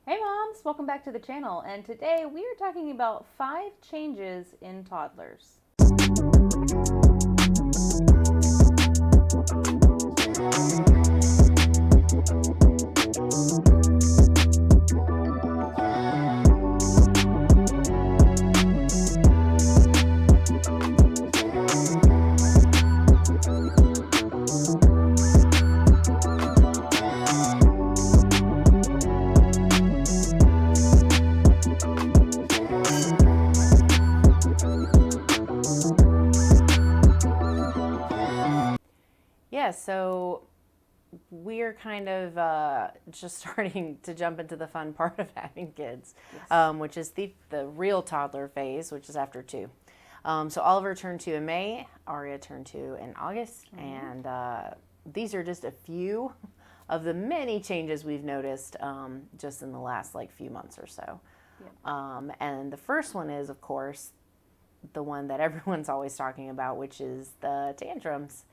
Hey moms, welcome back to the channel, and today we are talking about 5 changes in toddlers. Yeah, so we're kind of just starting to jump into the fun part of having kids, which is the real toddler phase, which is after 2. So Oliver turned 2 in May, Aria turned 2 in August, and these are just a few of the many changes we've noticed just in the last few months or so. And the first one is, of course, the one that everyone's always talking about, which is the tantrums.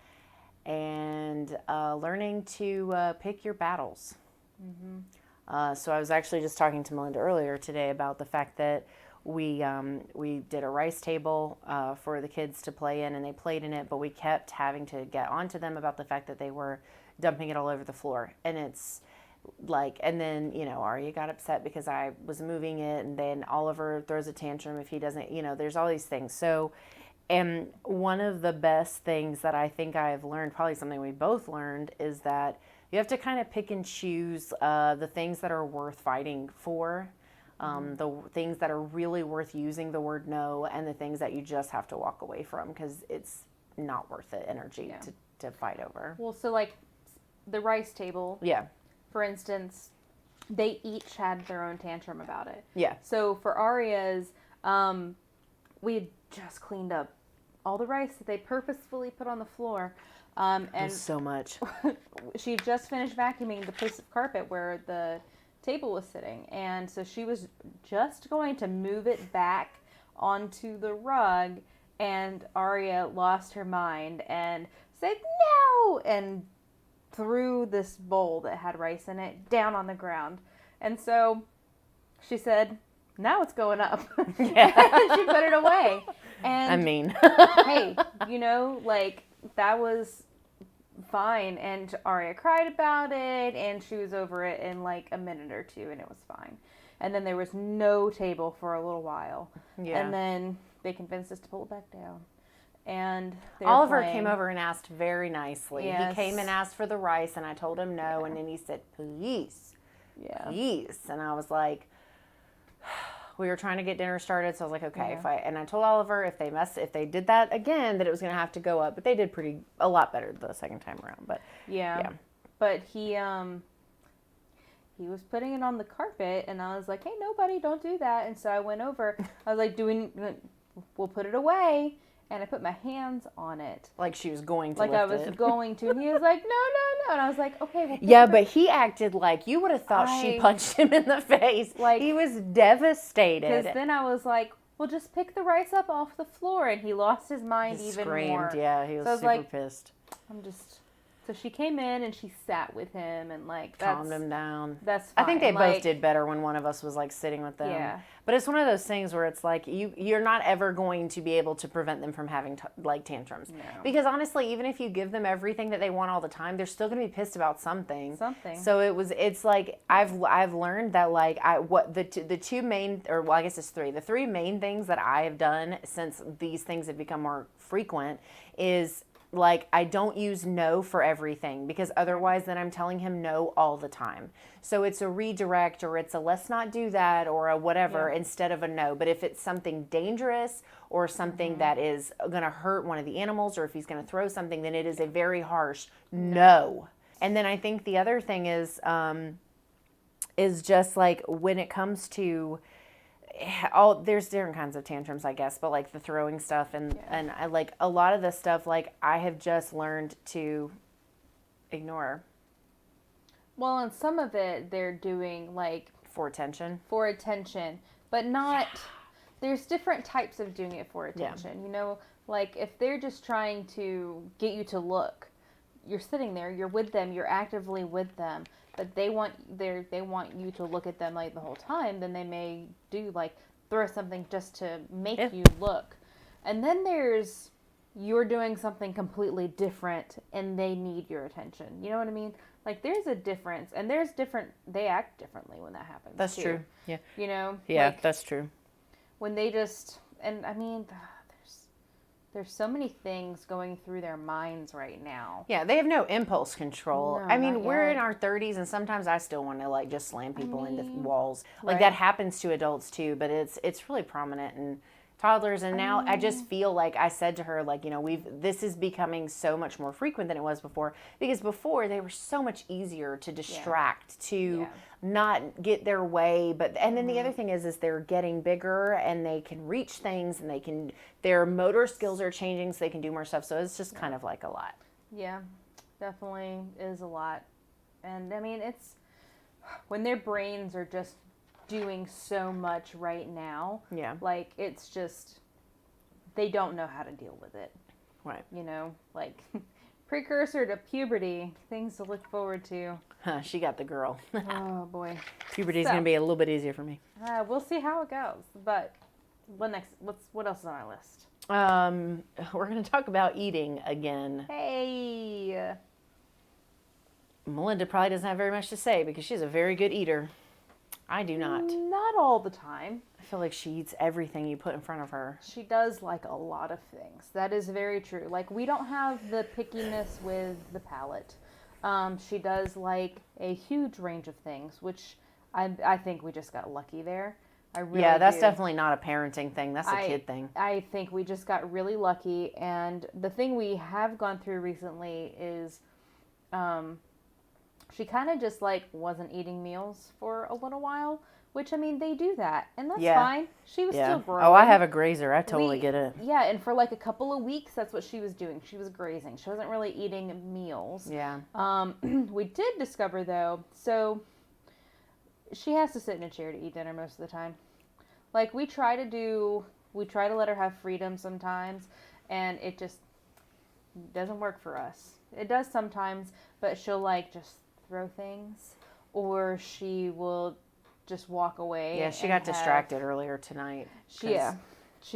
And learning to pick your battles. So I was actually just talking to Melinda earlier today about the fact that we did a rice table for the kids to play in, and they played in it, but we kept having to get onto them about the fact that they were dumping it all over the floor. And it's and then, Arya got upset because I was moving it, and then Oliver throws a tantrum if he doesn't, there's all these things. So, and one of the best things that I think I've learned, probably something we both learned, is that you have to kind of pick and choose the things that are worth fighting for, the things that are really worth using the word no, and the things that you just have to walk away from because it's not worth the energy to fight over. Well, so the rice table, for instance, they each had their own tantrum about it. Yeah. So for Aria's, we had just cleaned up all the rice that they purposefully put on the floor. And so much. She just finished vacuuming the piece of carpet where the table was sitting. And so she was just going to move it back onto the rug, and Aria lost her mind and said, "No!" and threw this bowl that had rice in it down on the ground. And so she said, "Now it's going up." Yeah. She put it away. And I mean, hey, that was fine. And Aria cried about it, and she was over it in a minute or 2, and it was fine. And then there was no table for a little while. Yeah. And then they convinced us to pull it back down. And Oliver came over and asked very nicely. Yes. He came and asked for the rice, and I told him no, and then he said, "Please, please." And I was like, we were trying to get dinner started, so I was like, okay, and I told Oliver if they did that again, that it was going to have to go up, but they did a lot better the second time around. But but he was putting it on the carpet, and I was like, "Hey, nobody, don't do that." And so I went over. I was like, we'll put it away. And I put my hands on it. Like she was going to lift I was it. going to. And he was like, no. And I was like, okay. Well, yeah, but he acted like you would have thought she punched him in the face. He was devastated. Because then I was like, well, just pick the rice up off the floor. And he lost his mind he even screamed. more. Yeah, he was super pissed. So she came in and she sat with him and calmed him down. That's fine. I think they both did better when one of us was sitting with them. Yeah. But it's one of those things where it's you're not ever going to be able to prevent them from having tantrums. No. Because honestly, even if you give them everything that they want all the time, they're still going to be pissed about something. So it's I've learned that the 2 main, or well, I guess it's 3. The 3 main things that I have done since these things have become more frequent is I don't use no for everything, because otherwise then I'm telling him no all the time. So it's a redirect, or it's a let's not do that, or a whatever instead of a no. But if it's something dangerous or something that is going to hurt one of the animals, or if he's going to throw something, then it is a very harsh no. And then I think the other thing is just when it comes to there's different kinds of tantrums, I guess, but the throwing stuff and I a lot of the stuff I have just learned to ignore. Well, and some of it they're doing for attention, but not. There's different types of doing it for attention. If they're just trying to get you to look, you're sitting there, you're with them, you're actively with them. but they want you to look at them like the whole time, then they may do like throw something just to make you look. And then there's you're doing something completely different and they need your attention. You know what I mean? Like there's a difference, and they act differently when that happens. That's too. true. Yeah. You know? Yeah, like, that's true. When they just, and I mean, there's so many things going through their minds right now. Yeah, they have no impulse control. No, I mean, not we're yet. in our 30s, and sometimes I still want to like just slam people into walls. Like right. that happens to adults too, but it's really prominent in toddlers. And now I just feel like I said to her, like, you know, this is becoming so much more frequent than it was before, because before they were so much easier to distract, to not get their way. But and then the other thing is they're getting bigger and they can reach things, and their motor skills are changing, so they can do more stuff. So it's just kind of like a lot. Yeah, definitely is a lot. And I mean, it's when their brains are just doing so much right now. Yeah. Like it's just they don't know how to deal with it. Right. You know, like precursor to puberty, things to look forward to. She got the girl. Oh boy. Puberty's going to be a little bit easier for me. We'll see how it goes. But what else is on our list? We're going to talk about eating again. Hey. Melinda probably doesn't have very much to say because she's a very good eater. I do not. Not all the time. I feel like she eats everything you put in front of her. She does like a lot of things. That is very true. Like we don't have the pickiness with the palate. She does like a huge range of things, which I think we just got lucky there. I really that's do. definitely not a parenting thing. That's a kid thing. I think we just got really lucky. And the thing we have gone through recently is she kind of just like wasn't eating meals for a little while, which I mean, they do that. And that's fine. She was still growing. Oh, I have a grazer. I totally get it. Yeah, and for like a couple of weeks, that's what she was doing. She was grazing. She wasn't really eating meals. Yeah. We did discover though, so she has to sit in a chair to eat dinner most of the time. Like we try to let her have freedom sometimes, and it just doesn't work for us. It does sometimes, but she'll like just throw things, or she will just walk away. Yeah, she got distracted earlier tonight. She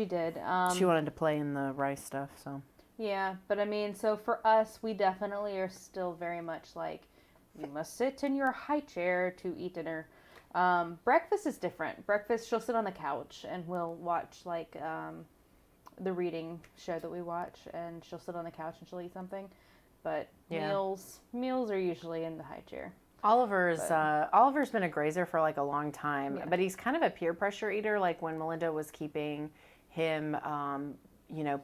did. She wanted to play in the rice stuff, so. Yeah, but I mean, so for us, we definitely are still very much like, you must sit in your high chair to eat dinner. Breakfast is different. Breakfast, she'll sit on the couch and we'll watch like the reading show that we watch, and she'll sit on the couch and she'll eat something. But meals are usually in the high chair. Oliver's been a grazer for like a long time, but he's kind of a peer pressure eater. Like when Melinda was keeping him,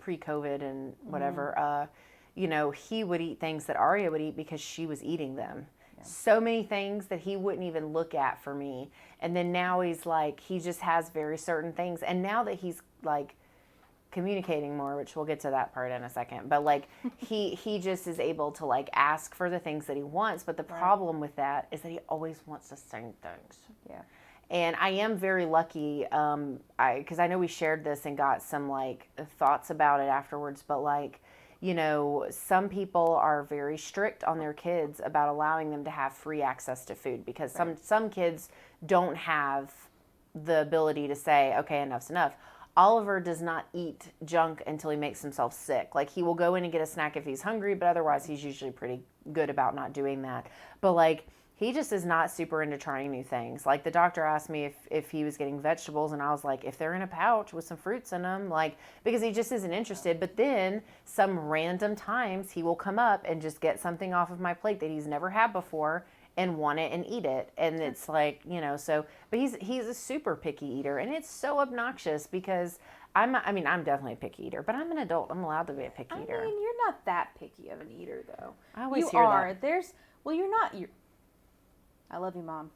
pre-COVID and whatever, he would eat things that Aria would eat because she was eating them. Yeah. So many things that he wouldn't even look at for me. And then now he's like, he just has very certain things. And now that he's like communicating more, which we'll get to that part in a second, but like he just is able to like ask for the things that he wants, but the problem with that is that he always wants the same things. Yeah. And I am very lucky, because I know we shared this and got some like thoughts about it afterwards, but like, some people are very strict on their kids about allowing them to have free access to food, because some kids don't have the ability to say, okay, enough's enough. Oliver does not eat junk until he makes himself sick. Like he will go in and get a snack if he's hungry, but otherwise he's usually pretty good about not doing that. But like he just is not super into trying new things. Like the doctor asked me if he was getting vegetables, and I was like, if they're in a pouch with some fruits in them, like, because he just isn't interested. But then some random times he will come up and just get something off of my plate that he's never had before and want it and eat it. And it's like, but he's a super picky eater, and it's so obnoxious because I'm definitely a picky eater, but I'm an adult. I'm allowed to be a picky eater. I mean, you're not that picky of an eater though. I always hear that. You're not. I love you, Mom.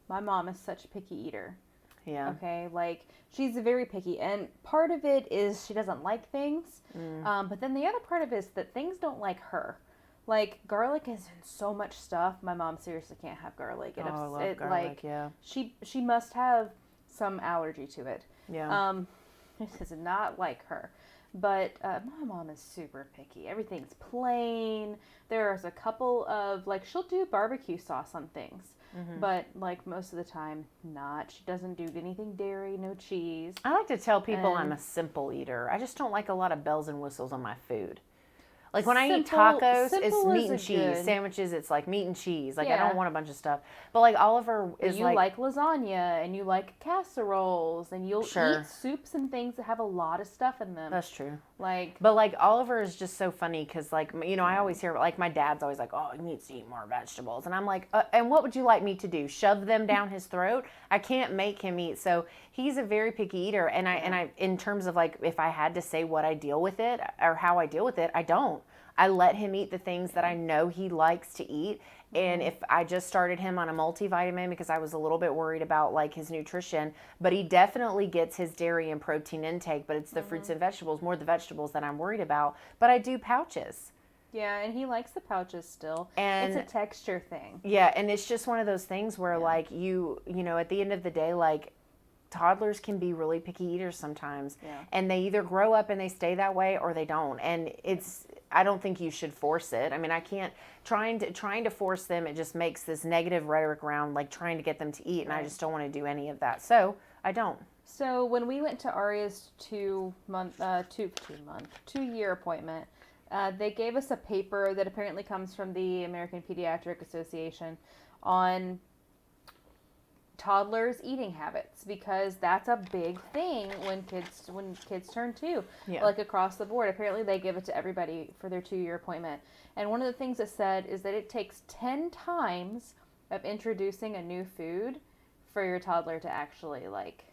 My mom is such a picky eater. Yeah. Okay, like she's very picky, and part of it is she doesn't like things, but then the other part of it is that things don't like her. Like garlic is in so much stuff. My mom seriously can't have garlic. I love garlic. Yeah. She must have some allergy to it. Yeah. It does not like her. But my mom is super picky. Everything's plain. There's a couple of, like, she'll do barbecue sauce on things. But, like, most of the time, not. She doesn't do anything dairy, no cheese. I like to tell people I'm And- a simple eater. I just don't like a lot of bells and whistles on my food. Like when I eat Simple- tacos, it's simple meat is and a cheese. good- Sandwiches, it's like meat and cheese. Like I Yeah. don't want a bunch of stuff. But like Oliver is You like lasagna, and you like casseroles, and you'll Sure. eat soups and things that have a lot of stuff in them. That's true. Like, But like Oliver is just so funny because like I always hear like my dad's always like, oh, he needs to eat more vegetables, and I'm like, and what would you like me to do? Shove them down his throat? I can't make him eat. So he's a very picky eater, and I in terms of like if I had to say what I deal with it or how I deal with it, I don't. I let him eat the things that I know he likes to eat. And if I just started him on a multivitamin because I was a little bit worried about like his nutrition, but he definitely gets his dairy and protein intake, but it's the fruits and vegetables, more the vegetables that I'm worried about. But I do pouches. yeah, and he likes the pouches still. And it's a texture thing. yeah, and it's just one of those things where like you know, at the end of the day, like toddlers can be really picky eaters sometimes. Yeah. And they either grow up and they stay that way or they don't. And I don't think you should force it. I mean, I can't trying to force them. It just makes this negative rhetoric around like trying to get them to eat, and I just don't want to do any of that. So I don't. So when we went to Aria's 2-year appointment, they gave us a paper that apparently comes from the American Pediatric Association on toddlers' eating habits, because that's a big thing when kids turn 2, Yeah. like across the board. Apparently they give it to everybody for their 2-year appointment. And one of the things it said is that it takes 10 times of introducing a new food for your toddler to actually like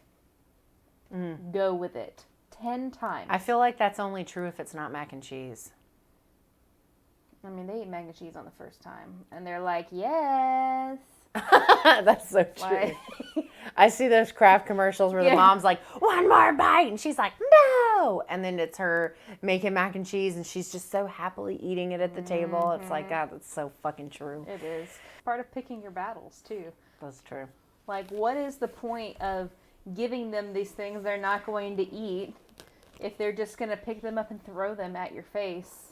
go with it. 10 times. I feel like that's only true if it's not mac and cheese. I mean, they eat mac and cheese on the first time, and they're like, yes. That's so true. Like, I see those Kraft commercials where the Yeah. mom's like, one more bite, and she's like, no, and then it's her making mac and cheese, and she's just so happily eating it at the table. It's like, God, that's so fucking true. it is part of picking your battles too. That's true. Like, what is the point of giving them these things they're not going to eat if they're just going to pick them up and throw them at your face?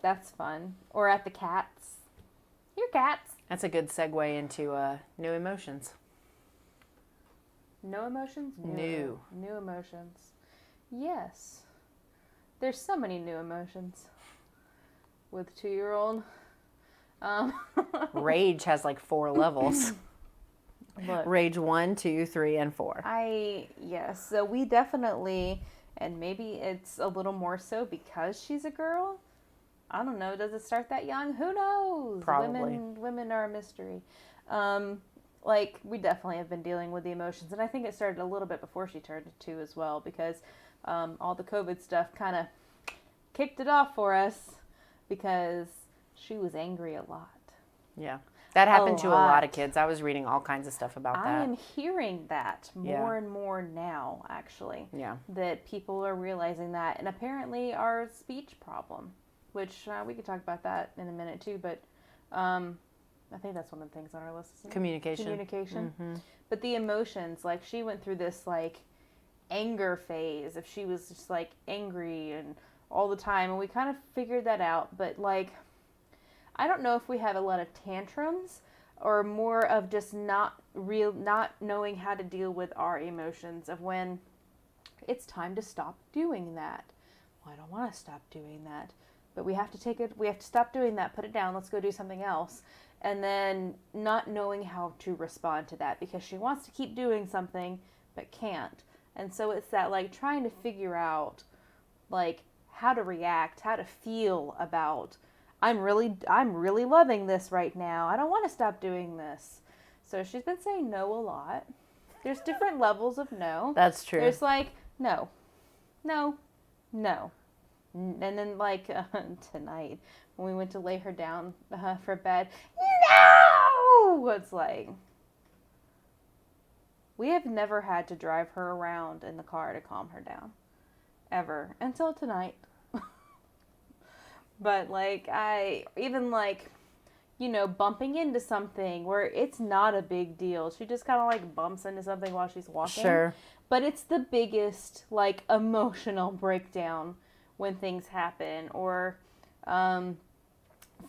That's fun. Or at the cats. Your cats. That's a good segue into new emotions. No emotions? New. New emotions. Yes. There's so many new emotions with 2-year-old. Rage has like 4 levels. Look, Rage 1, 2, 3, and 4. yes, so we definitely, and maybe it's a little more so because she's a girl. I don't know. Does it start that young? Who knows? Probably. Women are a mystery. Like, we definitely have been dealing with the emotions, and I think it started a little bit before she turned 2 as well, because all the COVID stuff kind of kicked it off for us, because she was angry a lot. Yeah. That happened to a lot lot. of kids. I was reading all kinds of stuff about I that. am hearing that Yeah. more and more now, actually. Yeah. That people are realizing that, and apparently our speech problem, which we could talk about that in a minute too, but I think that's one of the things on our list. Isn't it? Communication. Communication. But the emotions, like she went through this like anger phase, if she was just like angry and all the time, and we kind of figured that out, but like I don't know if we have a lot of tantrums or more of just not knowing how to deal with our emotions of when it's time to stop doing that. Well, I don't want to stop doing that, but we have to stop doing that, put it down, let's go do something else. And then not knowing how to respond to that because she wants to keep doing something but can't. And so it's that like trying to figure out like how to react, how to feel about I'm really loving this right now. I don't want to stop doing this. So she's been saying no a lot. There's different levels of no. That's true. There's like no. And then like tonight when we went to lay her down for bed, no! It's like we have never had to drive her around in the car to calm her down. Ever. Until tonight. But like bumping into something where it's not a big deal. She just kind of like bumps into something while she's walking. Sure. But it's the biggest like emotional breakdown when things happen, or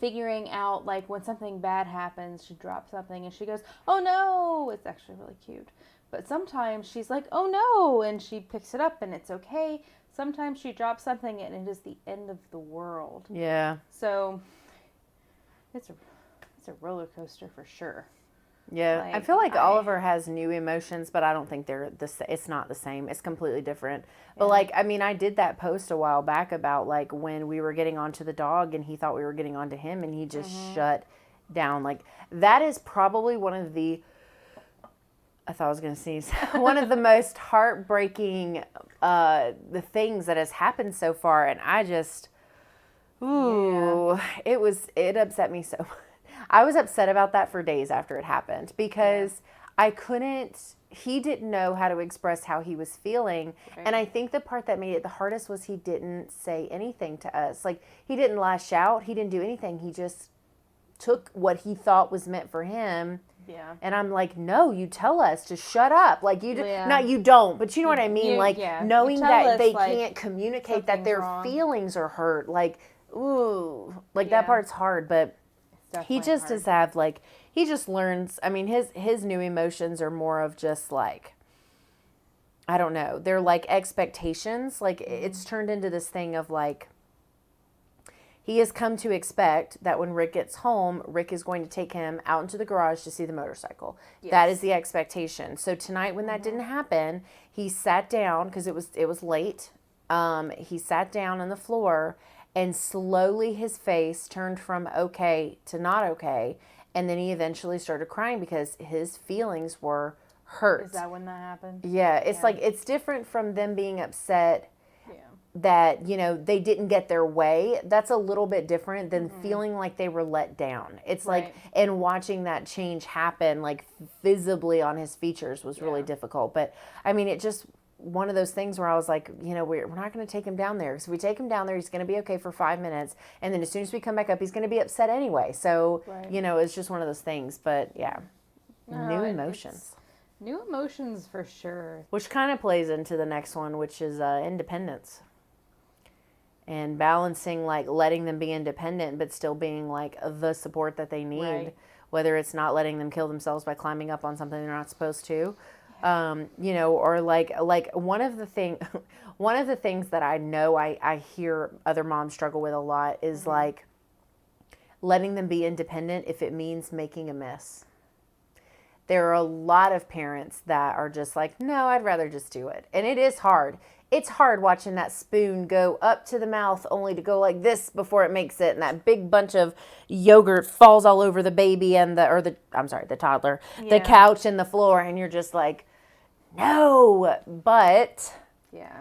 figuring out like when something bad happens, she drops something and she goes, "Oh no!" It's actually really cute. But sometimes she's like, "Oh no!" and she picks it up and it's okay. Sometimes she drops something and it is the end of the world. Yeah. So it's a roller coaster for sure. Yeah, I feel like Oliver has new emotions, but I don't think they're it's not the same. It's completely different. But like, I mean, I did that post a while back about like when we were getting onto the dog and he thought we were getting onto him and he just shut down. Like that is probably one of the, I thought I was going to sneeze, one of the most heartbreaking the things that has happened so far. And I just, it upset me so much. I was upset about that for days after it happened because he didn't know how to express how he was feeling. Right. And I think the part that made it the hardest was he didn't say anything to us. Like, he didn't lash out. He didn't do anything. He just took what he thought was meant for him. Yeah. And I'm like, no, you tell us to shut up. Like, not you don't, but you know what I mean? Knowing that they can't communicate that their feelings are hurt. Like, ooh, like that part's hard, but he just does have like, he just learns. I mean, his new emotions are more of just like, I don't know. They're like expectations. Like it's turned into this thing of like, he has come to expect that when Rick gets home, Rick is going to take him out into the garage to see the motorcycle. Yes. That is the expectation. So tonight when that didn't happen, he sat down because it was late. He sat down on the floor and slowly his face turned from okay to not okay. And then he eventually started crying because his feelings were hurt. Is that when that happened? Yeah. It's like, it's different from them being upset that, they didn't get their way. That's a little bit different than feeling like they were let down. It's like, and watching that change happen, like visibly on his features was really difficult. But I mean, it just, one of those things where I was like, we're not going to take him down there. Because if we take him down there, he's going to be okay for 5 minutes. And then as soon as we come back up, he's going to be upset anyway. So, it's just one of those things. But yeah, new emotions. New emotions for sure. Which kind of plays into the next one, which is independence. And balancing, like, letting them be independent, but still being, like, the support that they need. Right. Whether it's not letting them kill themselves by climbing up on something they're not supposed to. Or like one of the things that I know I hear other moms struggle with a lot is like letting them be independent if it means making a mess. There are a lot of parents that are just like, no, I'd rather just do it. And it is hard. It's hard watching that spoon go up to the mouth only to go like this before it makes it. And that big bunch of yogurt falls all over the baby and the toddler, the couch and the floor. And you're just like, no, but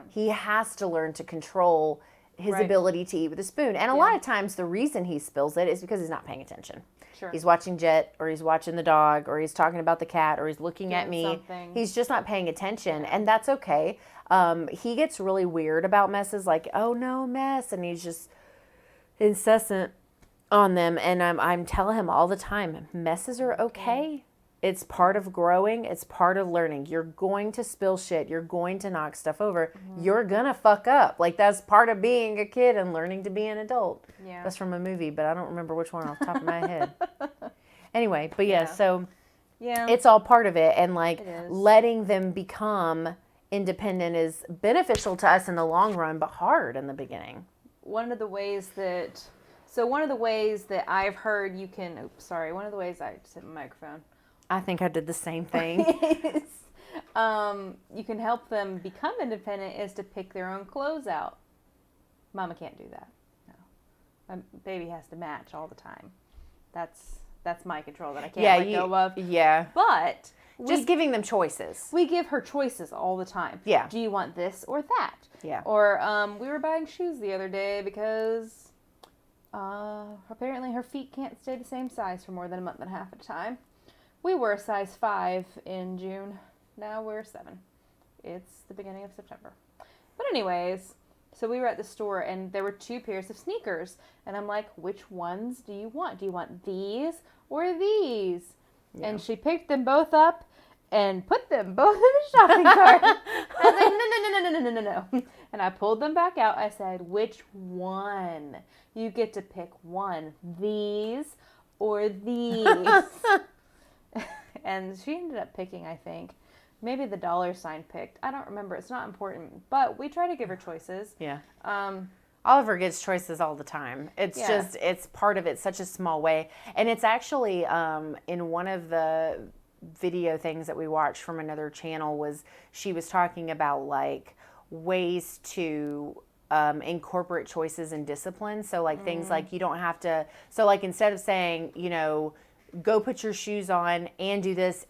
he has to learn to control his ability to eat with a spoon. And a lot of times the reason he spills it is because he's not paying attention. Sure. He's watching Jet, or he's watching the dog, or he's talking about the cat, or he's looking at me. He's just not paying attention, and that's okay. He gets really weird about messes, like, oh no, mess, and he's just incessant on them. And I'm telling him all the time, messes are okay. It's part of growing. It's part of learning. You're going to spill shit. You're going to knock stuff over. You're going to fuck up. Like, that's part of being a kid and learning to be an adult. Yeah. That's from a movie, but I don't remember which one off the top of my head. Anyway, but so it's all part of it. And, like, letting them become independent is beneficial to us in the long run, but hard in the beginning. One of the ways that I've heard you can, one of the ways I just hit my microphone. I think I did the same thing. You can help them become independent is to pick their own clothes out. Mama can't do that. No. My baby has to match all the time. That's my control that I can't let go of. Yeah. But just giving them choices. We give her choices all the time. Yeah. Do you want this or that? Yeah. Or we were buying shoes the other day because apparently her feet can't stay the same size for more than a month and a half at a time. We were a size 5 in June. Now we're 7. It's the beginning of September. But anyways, So we were at the store and there were 2 pairs of sneakers. And I'm like, which ones do you want? Do you want these or these? Yeah. And she picked them both up and put them both in the shopping cart. I was like, no. And I pulled them back out. I said, which one? You get to pick one. These or these. And she ended up picking, I think, maybe the $ picked. I don't remember. It's not important. But we try to give her choices. Yeah. Oliver gets choices all the time. It's just, it's part of it, such a small way. And it's actually in one of the video things that we watched from another channel was she was talking about like ways to incorporate choices and discipline. So like things like you don't have to, so like instead of saying, you know, go put your shoes on and do this,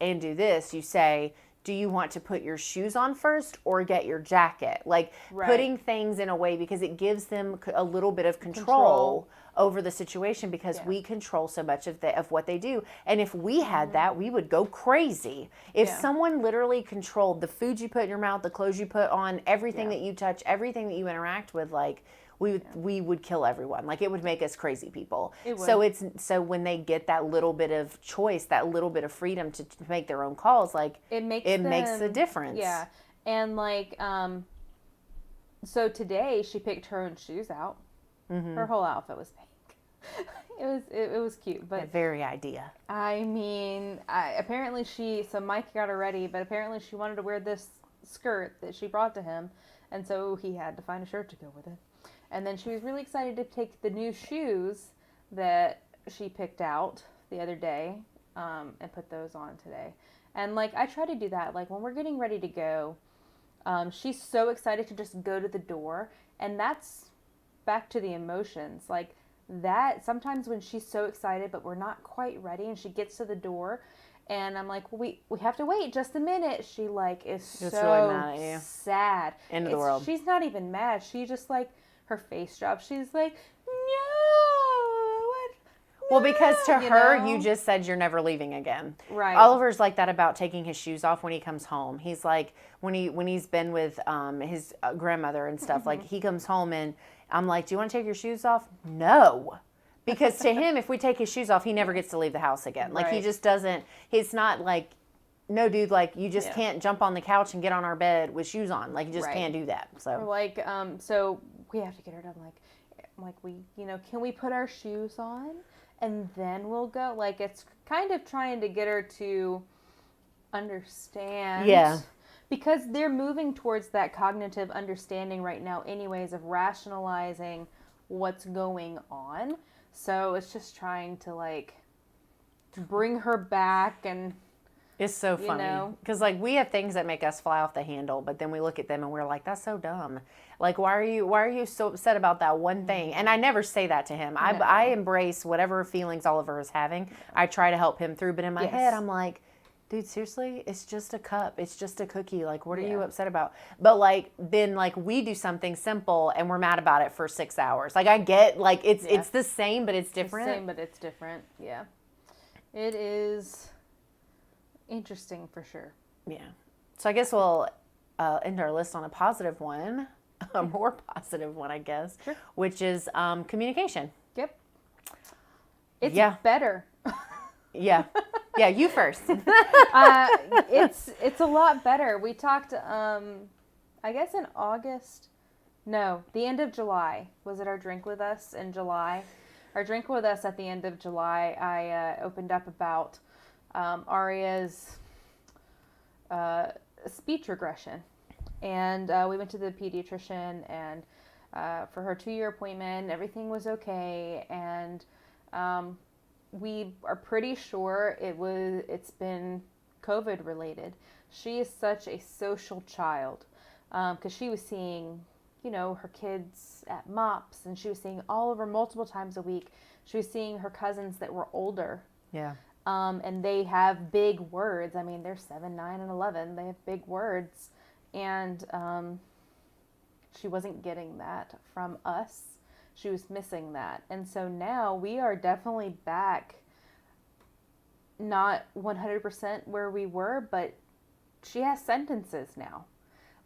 you say, do you want to put your shoes on first or get your jacket? Like putting things in a way because it gives them a little bit of control over the situation because we control so much of what they do. And if we had that, we would go crazy. If someone literally controlled the food you put in your mouth, the clothes you put on, everything that you touch, everything that you interact with, like we would kill everyone. Like it would make us crazy people. It would. So when they get that little bit of choice, that little bit of freedom to make their own calls, like it makes a difference. Yeah. And like so today she picked her own shoes out. Her whole outfit was pink. It was cute, but the very idea. I mean, apparently so Mike got her ready, but apparently she wanted to wear this skirt that she brought to him, and so he had to find a shirt to go with it. And then she was really excited to take the new shoes that she picked out the other day and put those on today. And like I try to do that, like when we're getting ready to go, she's so excited to just go to the door, and that's back to the emotions. Like that sometimes when she's so excited but we're not quite ready and she gets to the door and I'm like, well, we have to wait just a minute, she like is so really mad at you. sad. End of the world. She's not even mad, she just like her face drops, she's like, no, well, because to her, you just said you're never leaving again. Right. Oliver's like that about taking his shoes off when he comes home. He's like, when he's been with his grandmother and stuff, like he comes home and I'm like, do you want to take your shoes off? No. Because to him, if we take his shoes off, he never gets to leave the house again. Like he just doesn't, it's not like, no dude, like you just can't jump on the couch and get on our bed with shoes on. Like you just can't do that. So or like, so we have to get her done. Like we, can we put our shoes on? And then we'll go. Like, it's kind of trying to get her to understand. Yeah. Because they're moving towards that cognitive understanding right now anyways of rationalizing what's going on. So it's just trying to, like, bring her back and... It's so funny. Because, like, we have things that make us fly off the handle, but then we look at them and we're like, that's so dumb. Like, why are you so upset about that one thing? And I never say that to him. I embrace whatever feelings Oliver is having. I try to help him through. But in my head, I'm like, dude, seriously? It's just a cup. It's just a cookie. Like, what are you upset about? But, like, then, like, we do something simple and we're mad about it for 6 hours. Like, I get, like, it's the same, but it's different. The same, but it's different. Yeah. It is... interesting for sure. Yeah. So I guess we'll end our list on a positive one, a more positive one, I guess, which is communication. Yep. It's better. Yeah. Yeah, you first. It's a lot better. We talked, I guess in August. No, the end of July. Was it our drink with us in July? Our drink with us at the end of July, I opened up about Aria's speech regression. And we went to the pediatrician and for her 2-year appointment, everything was okay. And we are pretty sure it's been COVID related. She is such a social child because she was seeing, her kids at MOPS and she was seeing Oliver multiple times a week. She was seeing her cousins that were older. Yeah. And they have big words. I mean, they're 7, 9, and 11. They have big words. And she wasn't getting that from us. She was missing that. And so now we are definitely back, not 100% where we were, but she has sentences now.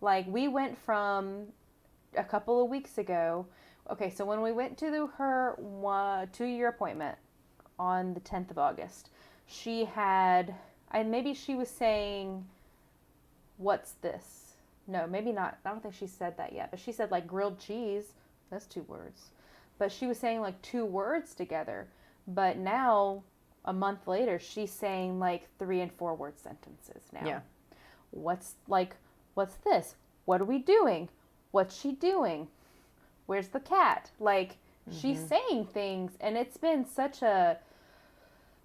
Like, we went from a couple of weeks ago. Okay, so when we went to her 2-year appointment on the 10th of August, she had, and maybe she was saying, "What's this?" No, maybe not. I don't think she said that yet, but she said like grilled cheese. That's 2 words. But she was saying like 2 words together. But now, a month later, she's saying like 3 and 4 word sentences now. Yeah. What's this? What are we doing? What's she doing? Where's the cat? Like, she's saying things, and it's been such a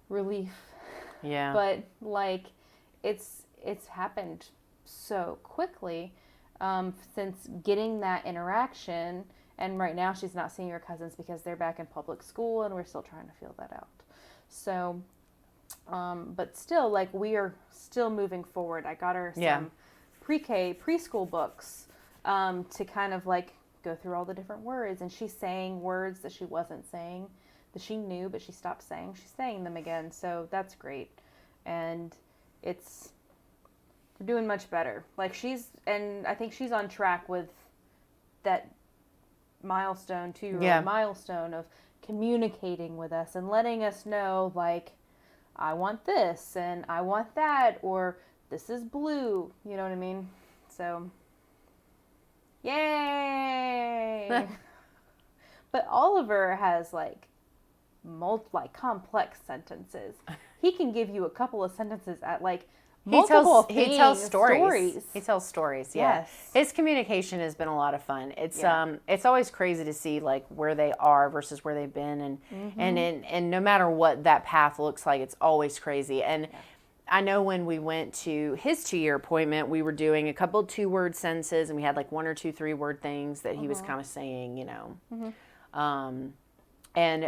relief. Yeah. But like, it's happened so quickly since getting that interaction. And right now she's not seeing her cousins because they're back in public school, and we're still trying to feel that out. So, but still, like, we are still moving forward. I got her some preschool books to kind of like go through all the different words, and she's saying words that she wasn't saying, that she knew but she stopped saying. She's saying them again, so that's great. And we're doing much better. Like, and I think she's on track with that milestone, 2-year-old milestone of communicating with us and letting us know, like, I want this and I want that, or this is blue, you know what I mean? So, yay! But Oliver has like complex sentences. He can give you a couple of sentences at like multiple things. He tells stories. He tells stories. Yeah. Yes. His communication has been a lot of fun. It's always crazy to see like where they are versus where they've been, and no matter what that path looks like, it's always crazy. And I know when we went to his 2-year appointment, we were doing a couple of 2-word sentences, and we had like 1 or 2 3-word things that he was kind of saying, you know.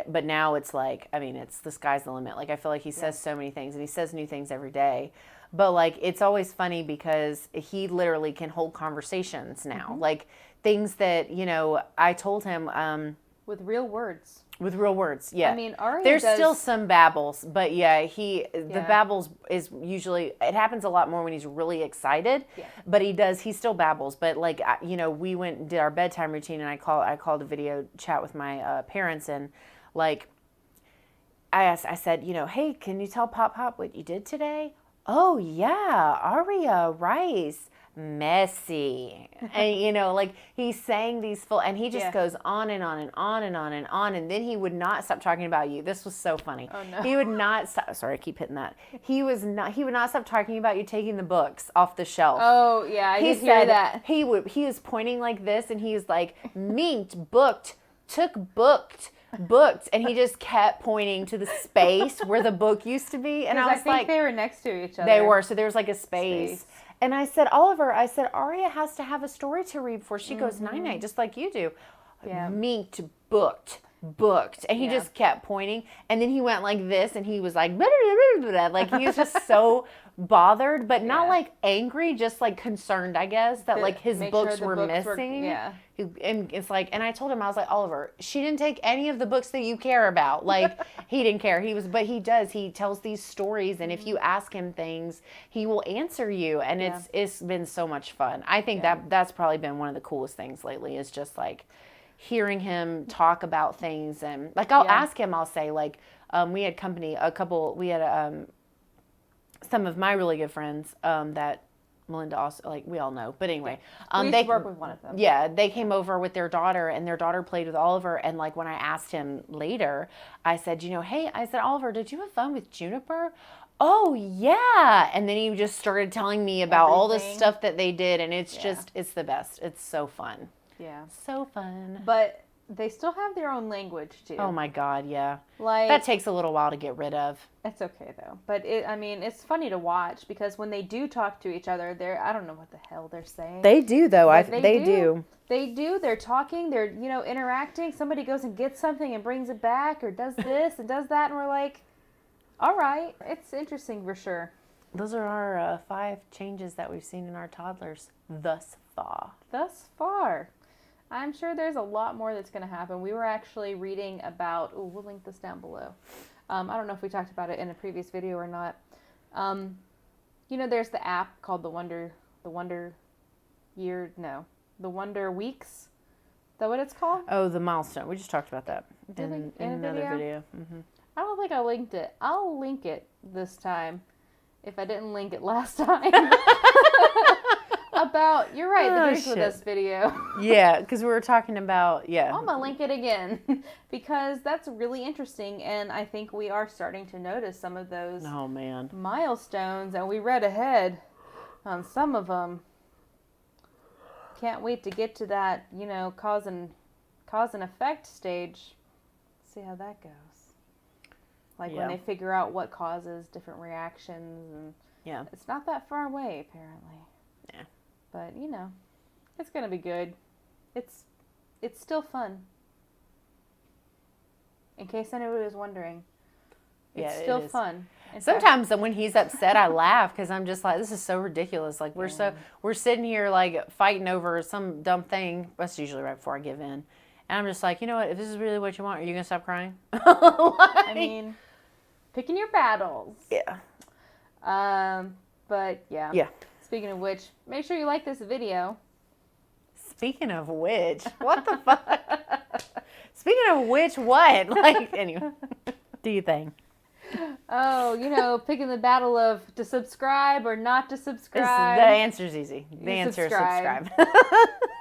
But now it's like, I mean, it's the sky's the limit. Like, I feel like he says so many things, and he says new things every day. But like, it's always funny because he literally can hold conversations now, like things that, you know, I told him, with real words. With real words, yeah. I mean, Aria there's still some babbles, but the Yeah. babbles is usually, it happens a lot more when he's really excited. Yeah. But he still babbles. But like, you know, we went and did our bedtime routine, and I called a video chat with my parents, and like, I said, you know, hey, can you tell Pop what you did today? Oh yeah, Aria, rice. Messy. And you know, like, he's saying these full, and he just goes on and on and on and on and on, and then he would not stop talking about you. This was so funny. Oh no. He would not stop. Sorry, I keep hitting that. He would not stop talking about you taking the books off the shelf. Oh yeah, I did hear that. He was pointing like this, and he was like, minked, booked, took booked, and he just kept pointing to the space where the book used to be, and I was think they were next to each other. They were, so there was like a space. And I said, Oliver, Aria has to have a story to read before she goes night-night, just like you do. Yeah. Minked, booked. And he just kept pointing. And then he went like this, and he was like, blah, blah, blah, blah. Like, he was just so bothered, but not like angry, just like concerned, I guess, that like his books were missing. And it's like, and I told him, I was like, Oliver, she didn't take any of the books that you care about. Like, he didn't care. But he tells these stories, and if you ask him things, he will answer you. And it's been so much fun. I think that's probably been one of the coolest things lately, is just like hearing him talk about things. And like, I'll ask him, I'll say like, we had some of my really good friends, that Melinda also, like, we all know, but anyway, we used to work with one of them. Yeah, they came over with their daughter, and their daughter played with Oliver. And like, when I asked him later, I said, you know, hey, I said, Oliver, did you have fun with Juniper? Oh yeah. And then he just started telling me about all the stuff that they did, and it's just, it's the best. It's so fun. Yeah. So fun. But they still have their own language too. Oh my God, yeah. Like, that takes a little while to get rid of. It's okay though. But it's funny to watch, because when they do talk to each other, I don't know what the hell they're saying. They do though. They do. They do. They're talking. They're, you know, interacting. Somebody goes and gets something and brings it back, or does this and does that, and we're like, all right. It's interesting for sure. Those are our 5 changes that we've seen in our toddlers thus far. Thus far. I'm sure there's a lot more that's going to happen. We were actually reading about, we'll link this down below. I don't know if we talked about it in a previous video or not. You know, there's the app called the Wonder Weeks. that what it's called? Oh, the milestone. We just talked about that Did we? in In a another video? video. I don't think I linked it. I'll link it this time if I didn't link it last time. About, you're right, the Oh, Drink With shit. Us video. Yeah, because we were talking about, I'm gonna link it again because that's really interesting, and I think we are starting to notice some of those Oh, man. milestones, and we read ahead on some of them. Can't wait to get to that, cause and effect stage. See how that goes. Like when they figure out what causes different reactions, and it's not that far away apparently. Yeah. But it's gonna be good. It's still fun. In case anybody was wondering, it's still fun. Sometimes when he's upset, I laugh because I'm just like, this is so ridiculous. Like we're sitting here like fighting over some dumb thing. That's usually right before I give in, and I'm just like, you know what? If this is really what you want, are you gonna stop crying? I mean, picking your battles. Yeah. But yeah. Yeah. Speaking of which, make sure you like this video. Speaking of which, what the fuck? Speaking of which, what? Like, anyway, do you think? Oh, picking the battle of to subscribe or not to subscribe. The answer's easy. The You answer subscribe. is subscribe.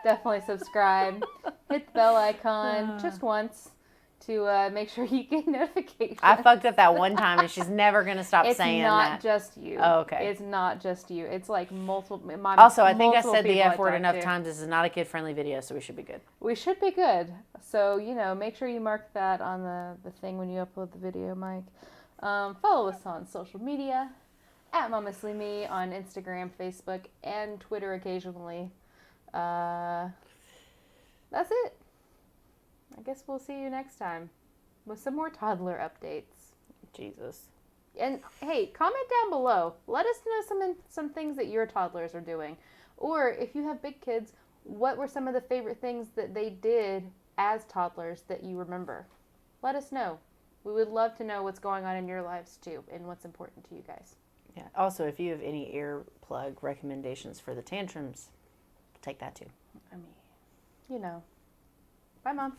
Definitely subscribe. Hit the bell icon just once to make sure you get notifications. I fucked up that one time, and she's never going to stop saying that. It's not just you. Oh, okay. It's not just you. It's like multiple. Also, I think I said the F word enough times. This is not a kid-friendly video, so we should be good. We should be good. So, make sure you mark that on the thing when you upload the video, Mike. Follow us on social media, at Momestly Me on Instagram, Facebook, and Twitter occasionally. That's it. I guess we'll see you next time with some more toddler updates. Jesus. And hey, comment down below. Let us know some things that your toddlers are doing. Or if you have big kids, what were some of the favorite things that they did as toddlers that you remember? Let us know. We would love to know what's going on in your lives too and what's important to you guys. Yeah. Also, if you have any earplug recommendations for the tantrums, take that too. I mean, Bye, Moms.